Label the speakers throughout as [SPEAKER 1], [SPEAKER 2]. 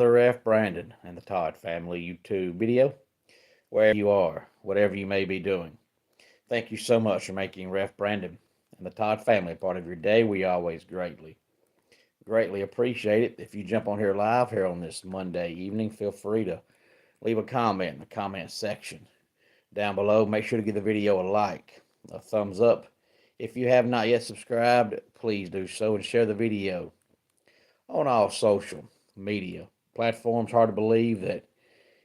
[SPEAKER 1] Ref Brandon and the Todd Family YouTube video, wherever you are, whatever you may be doing. Thank you so much for making Ref Brandon and the Todd Family a part of your day. We always greatly appreciate it. If you jump on here live here on this Monday evening, feel free to leave a comment in the comment section down below. Make sure to give the video a like, a thumbs up. If you have not yet subscribed, please do so and share the video on all social media platforms. Hard to believe that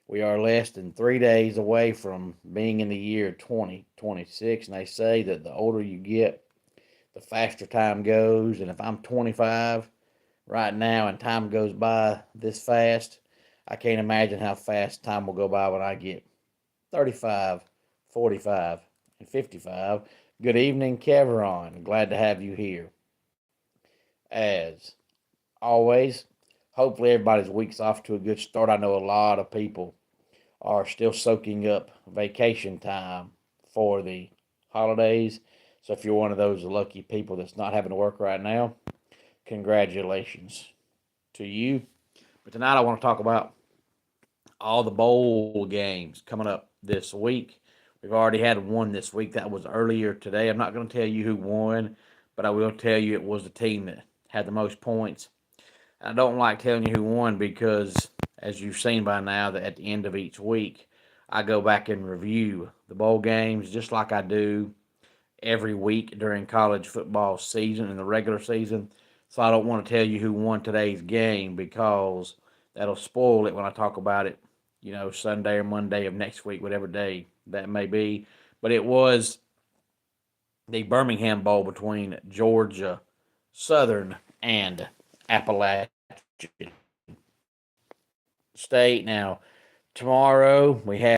[SPEAKER 1] we are less than 3 days away from being in the year 2026, and they say that the older you get, the faster time goes. And if I'm 25 right now and time goes by this fast, I can't imagine how fast time will go by when I get 35, 45, and 55. Good evening, Kevron. Glad to have you here. As always, hopefully everybody's week's off to a good start. I know a lot of people are still soaking up vacation time for the holidays. So if you're one of those lucky people that's not having to work right now, congratulations to you. But tonight I want to talk about all the bowl games coming up this week. We've already had one this week that was earlier today. I'm not going to tell you who won, but I will tell you it was the team that had the most points. I don't like telling you who won because, as you've seen by now, that at the end of each week, I go back and review the bowl games just like I do every week during college football season and the regular season. So I don't want to tell you who won today's game because that'll spoil it when I talk about it, Sunday or Monday of next week, whatever day that may be. But it was the Birmingham Bowl between Georgia Southern and Appalachian State. Now, tomorrow we have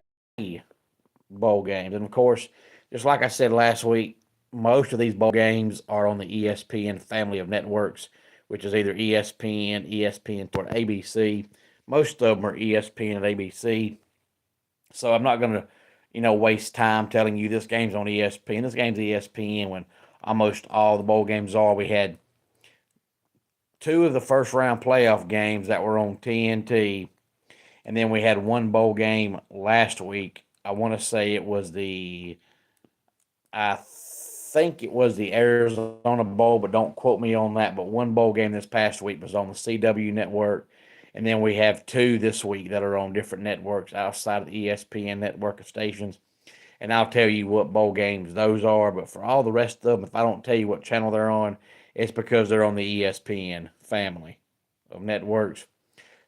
[SPEAKER 1] bowl games. And of course, just like I said last week, most of these bowl games are on the ESPN family of networks, which is either ESPN, ESPN, or ABC. Most of them are ESPN and ABC. So I'm not going to, waste time telling you this game's on ESPN. This game's ESPN when almost all the bowl games are. We had two of the first round playoff games that were on TNT, and then we had one bowl game last week. I think it was the Arizona Bowl, but don't quote me on that. But one bowl game this past week was on the CW network. And then we have two this week that are on different networks outside of the ESPN network of stations. And I'll tell you what bowl games those are. But for all the rest of them, if I don't tell you what channel they're on, it's because they're on the ESPN family of networks.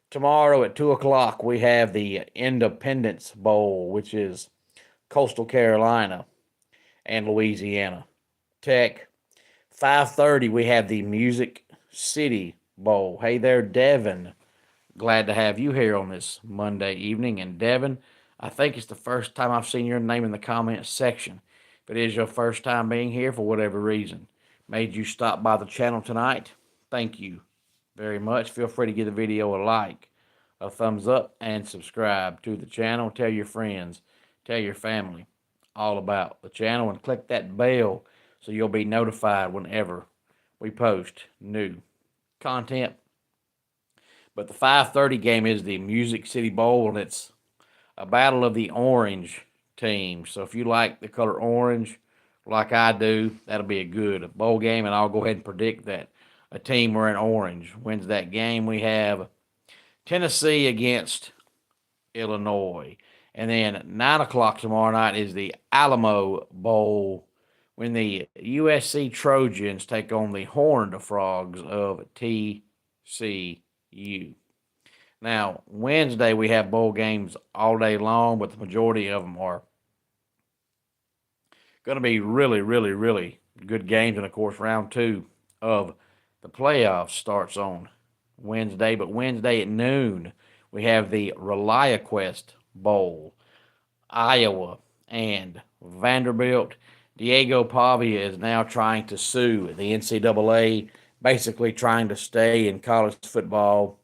[SPEAKER 1] Tomorrow at 2 o'clock, we have the Independence Bowl, which is Coastal Carolina and Louisiana Tech. 5:30, we have the Music City Bowl. Hey there, Devin. Glad to have you here on this Monday evening. And Devin, I think it's the first time I've seen your name in the comments section. If it is your first time being here for whatever reason, made you stop by the channel tonight, thank you very much. Feel free to give the video a like, a thumbs up, and subscribe to the channel. Tell your friends, tell your family all about the channel, and click that bell so you'll be notified whenever we post new content. But the 5:30 game is the Music City Bowl, and it's a battle of the orange teams. So if you like the color orange, like I do, that'll be a good bowl game, and I'll go ahead and predict that a team wearing orange wins that game. We have Tennessee against Illinois. And then at 9 o'clock tomorrow night is the Alamo Bowl when the USC Trojans take on the Horned Frogs of TCU. Now, Wednesday we have bowl games all day long, but the majority of them are going to be really, really, really good games. And, of course, round two of the playoffs starts on Wednesday. But Wednesday at noon, we have the ReliaQuest Bowl, Iowa and Vanderbilt. Diego Pavia is now trying to sue the NCAA, basically trying to stay in college football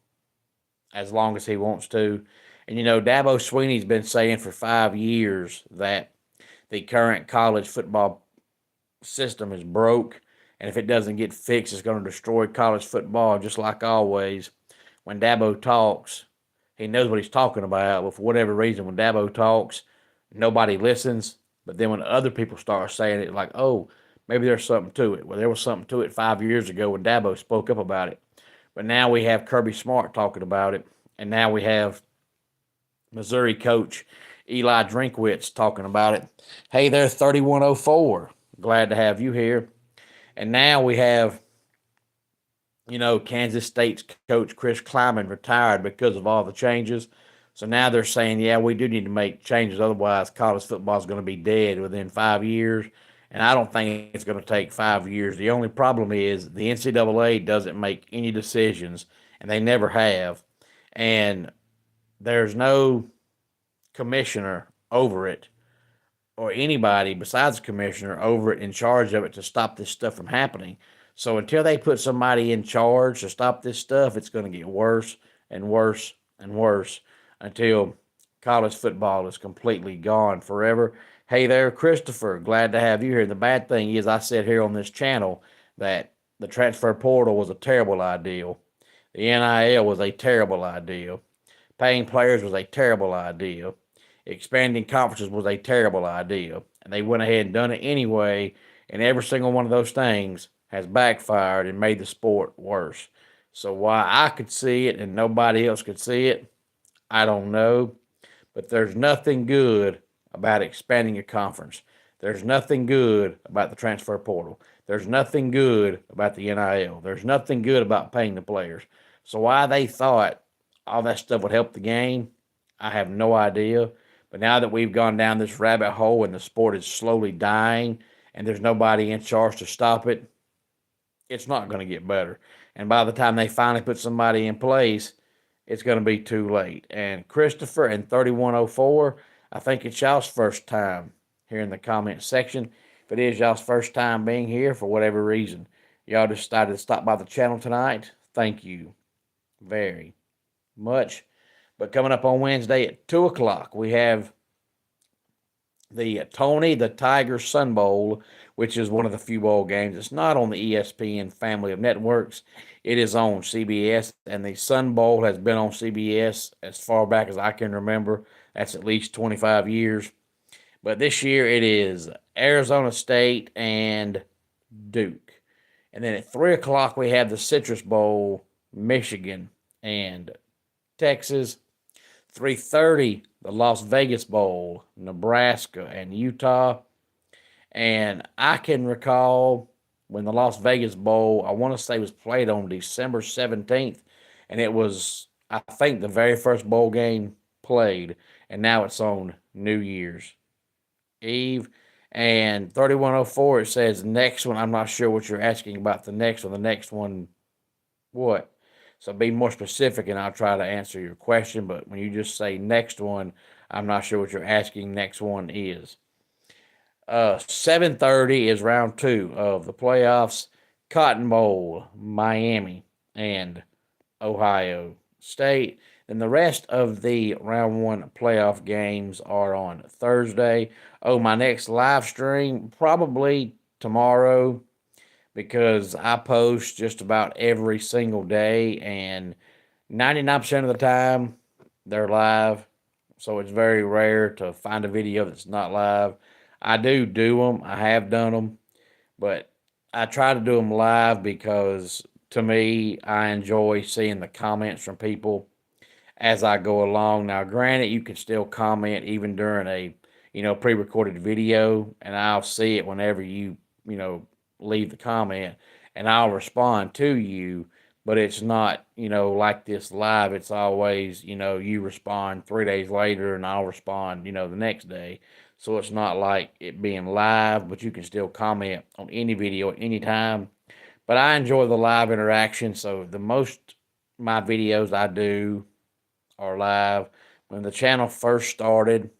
[SPEAKER 1] as long as he wants to. And, Dabo Swinney's been saying for 5 years that the current college football system is broke, and if it doesn't get fixed, it's going to destroy college football. Just like always, when Dabo talks, He knows what he's talking about, but for whatever reason, when Dabo talks, nobody listens. But then when other people start saying it, like, oh, maybe there's something to it. Well, there was something to it 5 years ago when Dabo spoke up about it. But now we have Kirby Smart talking about it, and now we have Missouri coach Eli Drinkwitz talking about it. Hey there, 3104. Glad to have you here. And now we have, Kansas State's coach Chris Kleiman retired because of all the changes. So now they're saying, yeah, we do need to make changes. Otherwise, college football is going to be dead within 5 years. And I don't think it's going to take 5 years. The only problem is the NCAA doesn't make any decisions, and they never have. And there's no commissioner over it or anybody besides the commissioner over it in charge of it to stop this stuff from happening. So until they put somebody in charge to stop this stuff, it's going to get worse and worse and worse until college football is completely gone forever. Hey there, Christopher. Glad to have you here. The bad thing is, I said here on this channel that the transfer portal was a terrible idea. The NIL was a terrible idea. Paying players was a terrible idea. Expanding conferences was a terrible idea. And they went ahead and done it anyway. And every single one of those things has backfired and made the sport worse. So why I could see it and nobody else could see it, I don't know. But there's nothing good about expanding a conference. There's nothing good about the transfer portal. There's nothing good about the NIL. There's nothing good about paying the players. So why they thought all that stuff would help the game, I have no idea. But now that we've gone down this rabbit hole and the sport is slowly dying and there's nobody in charge to stop it, it's not going to get better. And by the time they finally put somebody in place, it's going to be too late. And Christopher and 3104, I think it's y'all's first time here in the comment section. If it is y'all's first time being here for whatever reason, y'all decided to stop by the channel tonight, thank you very much. But coming up on Wednesday at 2 o'clock, we have the Tony the Tiger Sun Bowl, which is one of the few bowl games. It's not on the ESPN family of networks. It is on CBS, and the Sun Bowl has been on CBS as far back as I can remember. That's at least 25 years. But this year it is Arizona State and Duke. And then at 3 o'clock, we have the Citrus Bowl, Michigan and Texas. 3:30, the Las Vegas Bowl, Nebraska and Utah. And I can recall when the Las Vegas Bowl, I want to say, was played on December 17th. And it was, I think, the very first bowl game played. And now it's on New Year's Eve. And 3104, it says next one. I'm not sure what you're asking about the next one. The next one, what? So be more specific and I'll try to answer your question. But when you just say next one, I'm not sure what you're asking next one is. 7:30 is round 2 of the playoffs. Cotton Bowl, Miami and Ohio State. Then the rest of the round 1 playoff games are on Thursday. Oh, my next live stream probably tomorrow, because I post just about every single day, and 99% of the time they're live. So it's very rare to find a video that's not live. I do them. I have done them, but I try to do them live because to me, I enjoy seeing the comments from people as I go along. Now, granted, you can still comment even during a, pre-recorded video, and I'll see it whenever you leave the comment, and I'll respond to you. But it's not, like this live. It's always, you respond 3 days later and I'll respond, the next day. So it's not like it being live, but you can still comment on any video at any time. But I enjoy the live interaction. So the most my videos I do are live. When the channel first started,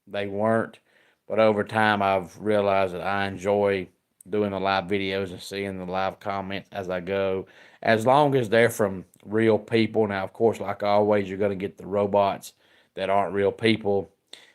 [SPEAKER 1] they weren't. But over time, I've realized that I enjoy doing the live videos and seeing the live comments as I go, as long as they're from real people. Now, of course, like always, you're going to get the robots that aren't real people.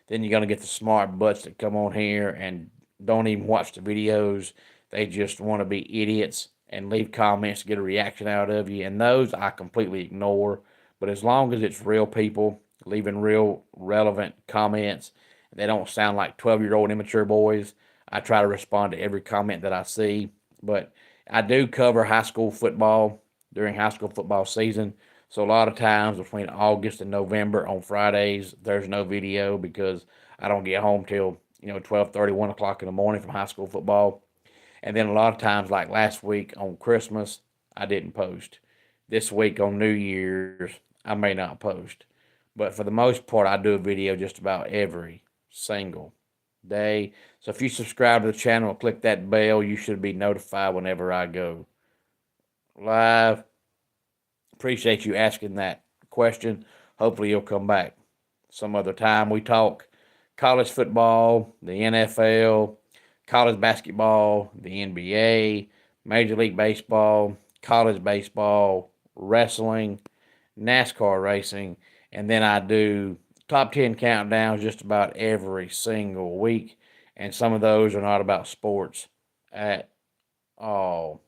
[SPEAKER 1] Then you're going to get the smart butts that come on here and don't even watch the videos. They just want to be idiots and leave comments to get a reaction out of you. And those I completely ignore But as long as it's real people leaving real relevant comments, they don't sound like 12-year-old immature boys. I try to respond to every comment that I see. But I do cover high school football during high school football season. So a lot of times between August and November on Fridays, there's no video because I don't get home till 12:30, 1 o'clock in the morning from high school football. And then a lot of times, like last week on Christmas, I didn't post. This week on New Year's, I may not post. But for the most part, I do a video just about every single day. So if you subscribe to the channel and click that bell, you should be notified whenever I go live. Appreciate you asking that question. Hopefully, you'll come back some other time. We talk college football, the NFL, college basketball, the NBA, Major League Baseball, college baseball, wrestling, NASCAR racing, and then I do top 10 countdowns just about every single week. And some of those are not about sports at all.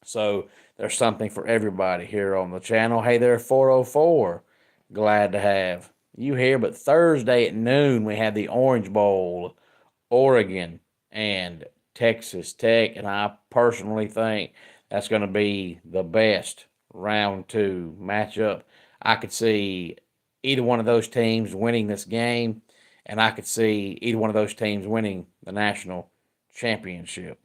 [SPEAKER 1] So there's something for everybody here on the channel. Hey there, 404. Glad to have you here. But Thursday at noon, we have the Orange Bowl, Oregon and Texas Tech. And I personally think that's going to be the best round two matchup. I could see either one of those teams winning this game, and I could see either one of those teams winning the national championship.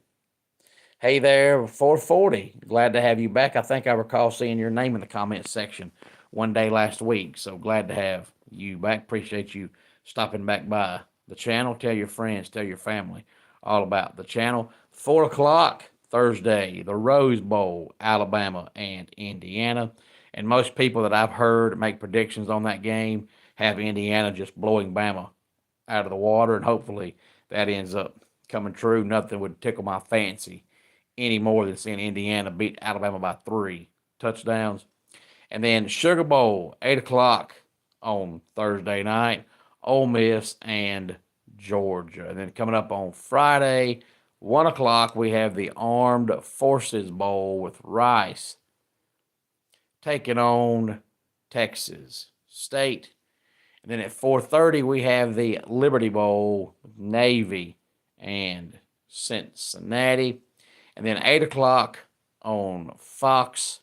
[SPEAKER 1] Hey there, 440. Glad to have you back. I think I recall seeing your name in the comments section one day last week. So glad to have you back. Appreciate you stopping back by the channel. Tell your friends, tell your family all about the channel. 4 o'clock Thursday, the Rose Bowl, Alabama and Indiana. And most people that I've heard make predictions on that game have Indiana just blowing Bama out of the water. And hopefully that ends up coming true. Nothing would tickle my fancy any more than seeing Indiana beat Alabama by 3 touchdowns. And then Sugar Bowl, 8 o'clock on Thursday night, Ole Miss and Georgia. And then coming up on Friday, 1 o'clock, we have the Armed Forces Bowl with Rice taking on Texas State. And then at 4:30, we have the Liberty Bowl with Navy and Cincinnati. And then 8 o'clock on Fox,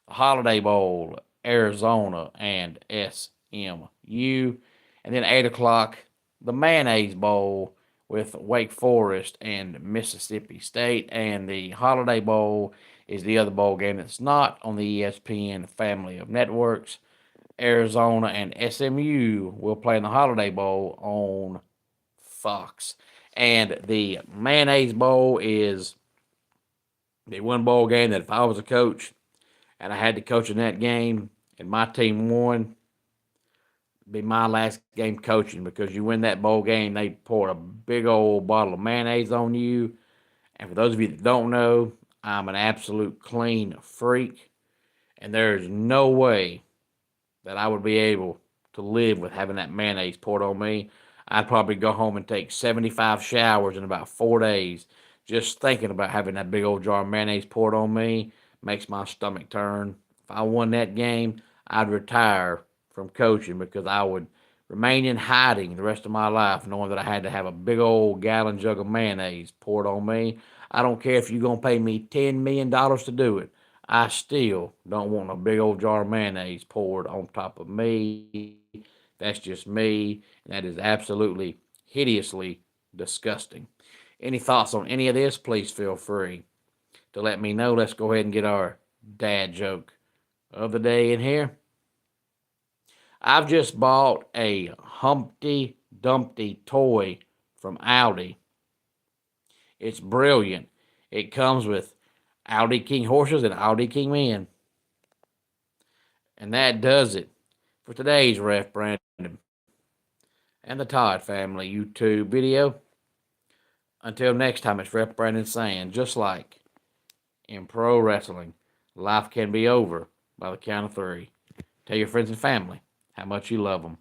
[SPEAKER 1] the Holiday Bowl, Arizona and SMU. And then 8 o'clock, the Mayonnaise Bowl with Wake Forest and Mississippi State. And the Holiday Bowl is the other bowl game that's not on the ESPN family of networks. Arizona and SMU will play in the Holiday Bowl on Fox. And the Mayonnaise Bowl is the one bowl game that if I was a coach and I had to coach in that game and my team won, it'd be my last game coaching, because you win that bowl game, they pour a big old bottle of mayonnaise on you. And for those of you that don't know, I'm an absolute clean freak, and there's no way that I would be able to live with having that mayonnaise poured on me. I'd probably go home and take 75 showers in about 4 days. Just thinking about having that big old jar of mayonnaise poured on me makes my stomach turn. If I won that game, I'd retire from coaching, because I would remain in hiding the rest of my life knowing that I had to have a big old gallon jug of mayonnaise poured on me. I don't care if you're going to pay me $10 million to do it. I still don't want a big old jar of mayonnaise poured on top of me. That's just me, and that is absolutely hideously disgusting. Any thoughts on any of this, please feel free to let me know. Let's go ahead and get our dad joke of the day in here. I've just bought a Humpty Dumpty toy from Aldi. It's brilliant. It comes with Aldi King horses and Aldi King men. And that does it for today's Ref Brandon and the Todd Family YouTube video. Until next time, it's Ref Brandon saying, just like in pro wrestling, life can be over by the count of 3. Tell your friends and family how much you love them.